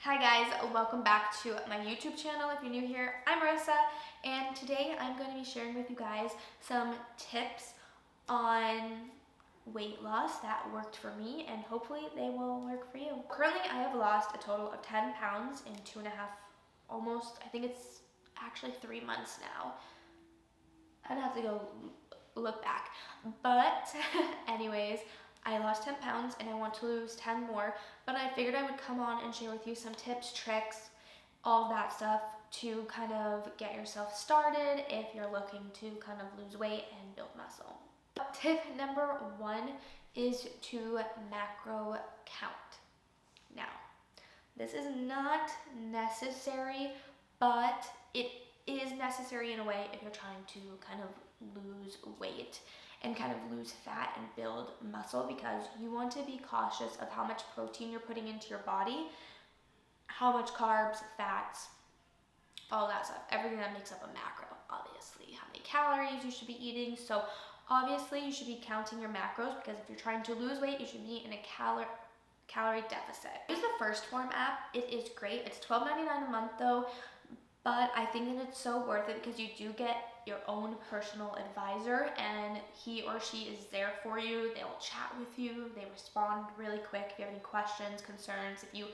Hi guys, welcome back to my YouTube channel. If you're new here, I'm Marissa, and today I'm going to be sharing with you guys some tips on weight loss that worked for me, and hopefully they will work for you. Currently, I have lost a total of 10 pounds in 2.5, almost, I think it's actually 3 months now. I'd have to go look back, but anyways, I lost 10 pounds and I want to lose 10 more, but I figured I would come on and share with you some tips, tricks, all that stuff to kind of get yourself started if you're looking to kind of lose weight and build muscle. Tip number 1 is to macro count. Now, this is not necessary, but it is necessary in a way if you're trying to kind of lose weight and kind of lose fat and build muscle, because you want to be cautious of how much protein you're putting into your body, how much carbs, fats, all that stuff, everything that makes up a macro, obviously, how many calories you should be eating. So obviously you should be counting your macros, because if you're trying to lose weight, you should be in a calorie deficit. Use the First Form app. It is great. It's $12.99 a month though, but I think that it's so worth it because you do get your own personal advisor, and he or she is there for you. They'll chat with you. They respond really quick if you have any questions, concerns. If you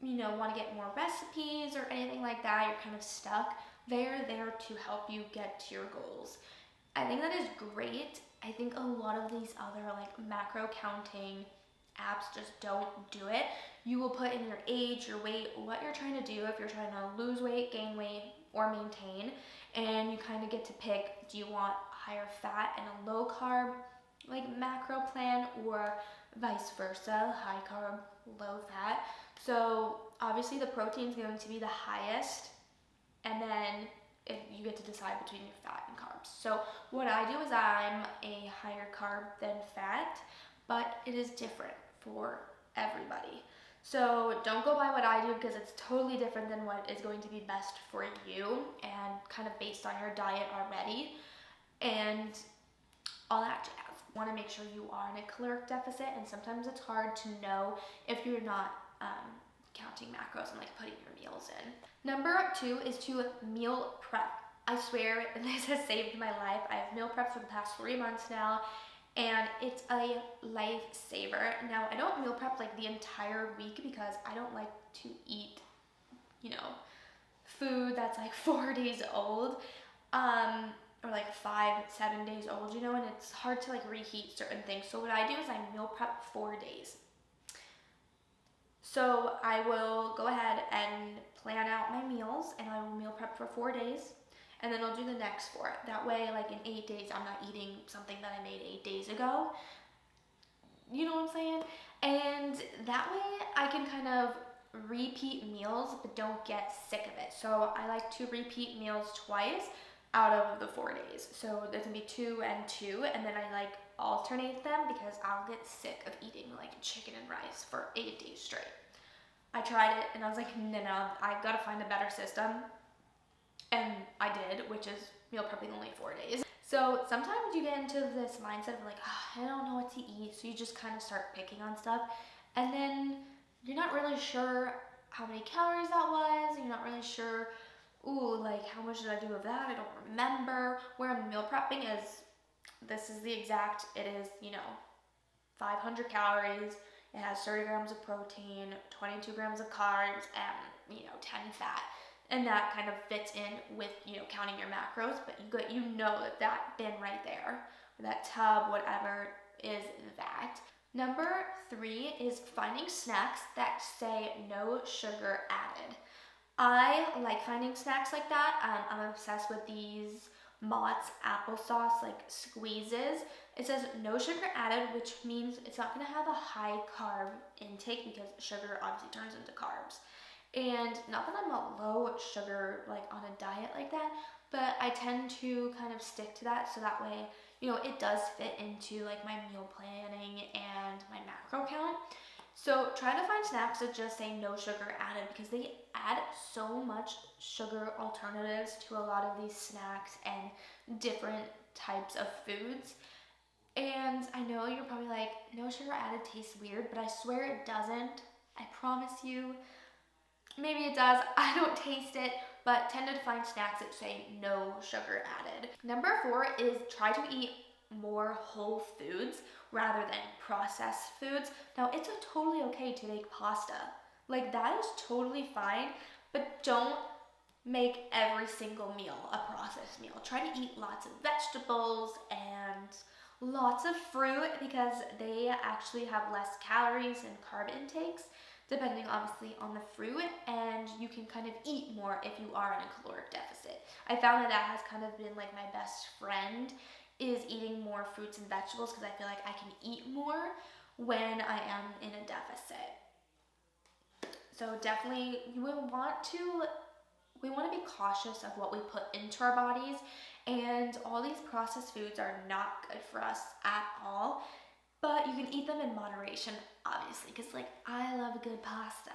want to get more recipes or anything like that, you're kind of stuck, they're there to help you get to your goals. I think that is great. I think a lot of these other like macro counting apps just don't do it. You will put in your age, your weight, what you're trying to do, if you're trying to lose weight, gain weight, or maintain, and you kind of get to pick, do you want higher fat and a low carb like macro plan, or vice versa, high carb, low fat. So obviously the protein is going to be the highest, and then you get to decide between your fat and carbs. So what I do is I'm a higher carb than fat, but it is different for everybody. So don't go by what I do, because it's totally different than what is going to be best for you, and kind of based on your diet already and all that jazz. Want to make sure you are in a caloric deficit, and sometimes it's hard to know if you're not counting macros and like putting your meals in. Number 2 is to meal prep. I swear this has saved my life. I've meal prepped for the past 3 months now, and it's a lifesaver. Now, I don't meal prep like the entire week because I don't like to eat, food that's like 4 days old, or like 5-7 days old, and it's hard to like reheat certain things. So what I do is I meal prep 4 days. So I will go ahead and plan out my meals, and I will meal prep for 4 days, and then I'll do the next 4. That way, like in 8 days, I'm not eating something that I made 8 days ago. You know what I'm saying? And that way I can kind of repeat meals but don't get sick of it. So I like to repeat meals twice out of the 4 days. So there's gonna be 2 and 2, and then I like alternate them because I'll get sick of eating like chicken and rice for 8 days straight. I tried it and I was like, no, I've got to find a better system. And I did, which is meal prepping only 4 days. So sometimes you get into this mindset of like, I don't know what to eat. So you just kind of start picking on stuff. And then you're not really sure how many calories that was. You're not really sure, like how much did I do of that? I don't remember. Where I'm meal prepping is, this is the exact, it is, 500 calories. It has 30 grams of protein, 22 grams of carbs, and 10 fat, and that kind of fits in with counting your macros. But you know that bin right there, or that tub, whatever, is that. Number 3 is finding snacks that say no sugar added. I like finding snacks like that. I'm obsessed with these Mott's applesauce like squeezes. It says no sugar added, which means it's not going to have a high carb intake, because sugar obviously turns into carbs. And not that I'm a low sugar like on a diet like that, but I tend to kind of stick to that, so that way it does fit into like my meal planning and my macro count. So try to find snacks that just say no sugar added, because they add so much sugar alternatives to a lot of these snacks and different types of foods. And I know you're probably like, no sugar added tastes weird, but I swear it doesn't. I promise you. Maybe it does, I don't taste it, but tend to find snacks that say no sugar added. Number 4 is try to eat more whole foods rather than processed foods. Now, it's totally okay to make pasta. Like, that is totally fine, but don't make every single meal a processed meal. Try to eat lots of vegetables and lots of fruit because they actually have less calories and carb intakes, depending obviously on the fruit, and you can kind of eat more if you are in a caloric deficit. I found that has kind of been like my best friend, is eating more fruits and vegetables, because I feel like I can eat more when I am in a deficit. So definitely we want to be cautious of what we put into our bodies, and all these processed foods are not good for us at all, but you can eat them in moderation, obviously, because like I love good pasta,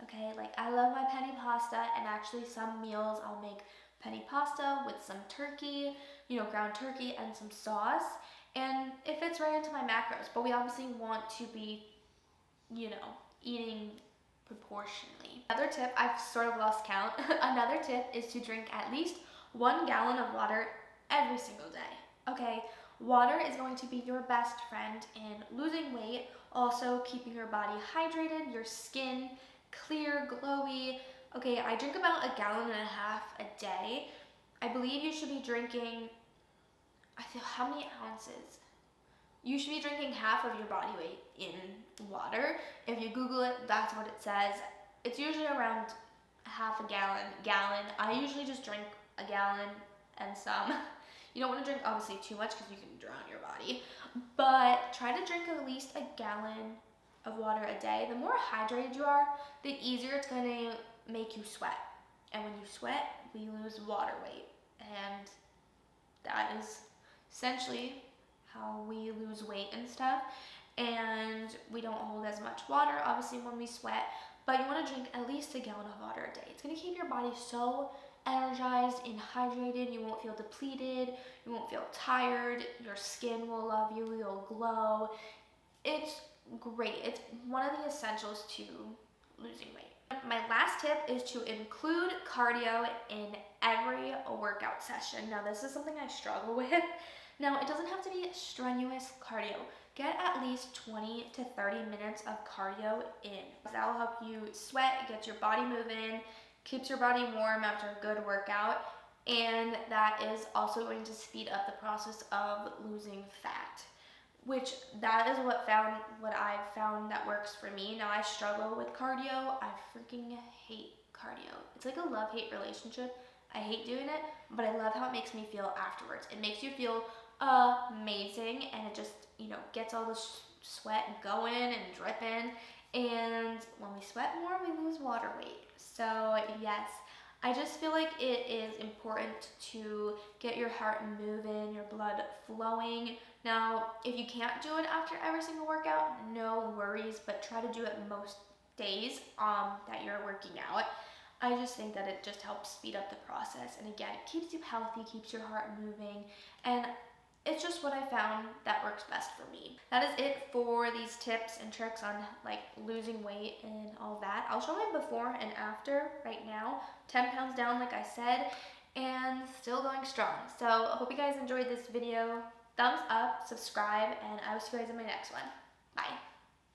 okay? Like I love my penne pasta, and actually some meals I'll make penne pasta with some turkey, ground turkey and some sauce, and it fits right into my macros, but we obviously want to be, eating proportionally. Another tip, I've sort of lost count. Another tip is to drink at least 1 gallon of water every single day, okay? Water is going to be your best friend in losing weight, also keeping your body hydrated, your skin clear, glowy. Okay, I drink about 1.5 gallons a day. I believe you should be drinking, how many ounces? You should be drinking half of your body weight in water. If you Google it, that's what it says. It's usually around half a gallon. I usually just drink 1 gallon and some. You don't want to drink obviously too much because you can drown your body, but try to drink at least 1 gallon of water a day. The more hydrated you are, the easier it's going to make you sweat. And when you sweat, we lose water weight. And that is essentially how we lose weight and stuff. And we don't hold as much water, obviously, when we sweat, but you want to drink at least 1 gallon of water a day. It's going to keep your body so energized and hydrated. You won't feel depleted. You won't feel tired. Your skin will love you. You'll glow. It's great. It's one of the essentials to losing weight. My last tip is to include cardio in every workout session. Now, this is something I struggle with. Now, it doesn't have to be strenuous cardio. Get at least 20 to 30 minutes of cardio in. That will help you sweat, get your body moving, keeps your body warm after a good workout, and that is also going to speed up the process of losing fat, which that is what I've found that works for me. Now, I struggle with cardio. I freaking hate cardio. It's like a love-hate relationship. I hate doing it, but I love how it makes me feel afterwards. It makes you feel amazing, and it just, gets all the sweat going and dripping, and when we sweat more, we lose water weight. So yes, I just feel like it is important to get your heart moving, your blood flowing. Now, if you can't do it after every single workout, no worries, but try to do it most days that you're working out. I just think that it just helps speed up the process, and again, it keeps you healthy, keeps your heart moving, and it's just what I found that works best for me. That is it for these tips and tricks on like losing weight and all that. I'll show my before and after right now. 10 pounds down, like I said, and still going strong. So I hope you guys enjoyed this video. Thumbs up, subscribe, and I will see you guys in my next one. Bye.